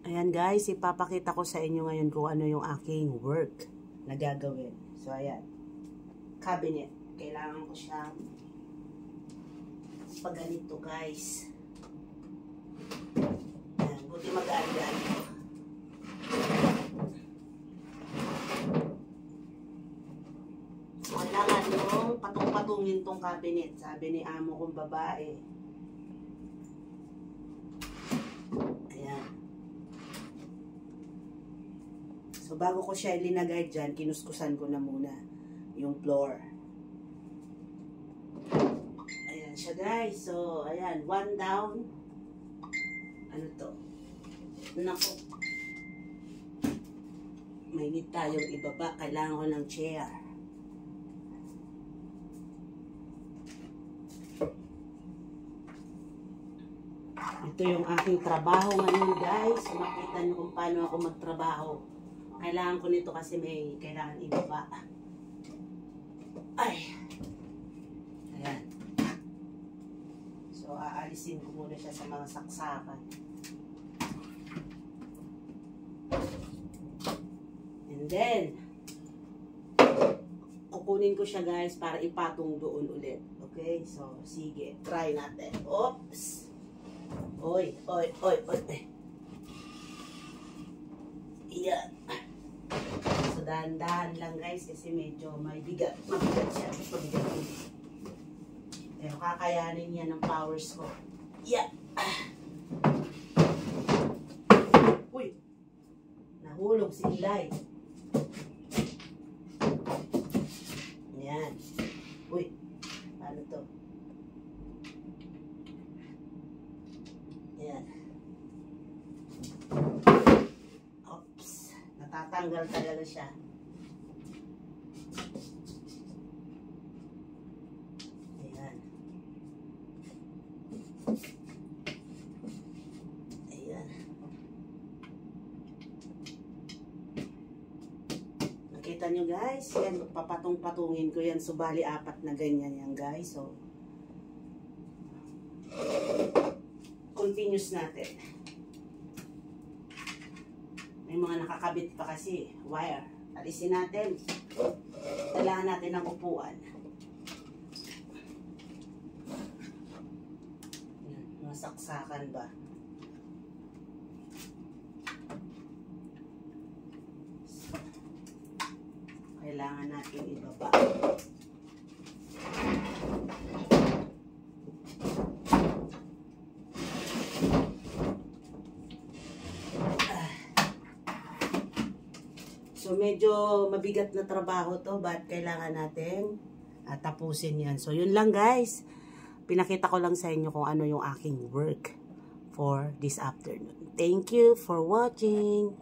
Ayan guys, ipapakita ko sa inyo ngayon kung ano yung aking work na gagawin. So ayan, cabinet. Kailangan ko siyang pag ganito guys. Ayan, buti mag-aan-gaan ko. Kailangan yung patung-patungin tong cabinet. Sabi ni amo kong babae. Ayan. So, bago ko siya ilinagay dyan, kinuskusan ko na muna yung floor. Ayan siya guys. So, ayan. One down. Ano to? Naku. May need tayong ibaba. Kailangan ko ng chair. Ito yung aking trabaho ngayon guys. Makita nyo kung paano ako magtrabaho. Kailangan ko nito kasi may kailangan ibaba. Ay. Ayan. So, aalisin ko muna siya sa mga saksakan. And then, kukunin ko siya guys para ipatong doon ulit. Okay? So, sige. Try natin. Oops. Oy, oy, oy, oy. Iyan. So, dahan-dahan lang guys kasi medyo mabigat siya. Mabigat yun. Pero kakayanin niya ng powers ko. Yeah. Uy. Nahulog si Eli. Ayan. Uy. Paano to? Ayan. Oops. Natatanggal talaga siya. Ayan. Ayan. Nakita nyo guys? Yan, papatong-patungin ko yan. So, bali apat na ganyan yan guys. So, continuous natin. May mga nakakabit pa kasi wire. Alisin natin. Kailangan natin ng upuan. Yan, mga saksakan ba? So, kailangan natin ibaba. So, medyo mabigat na trabaho to, but kailangan natin tapusin yan. So, yun lang guys. Pinakita ko lang sa inyo kung ano yung aking work for this afternoon. Thank you for watching.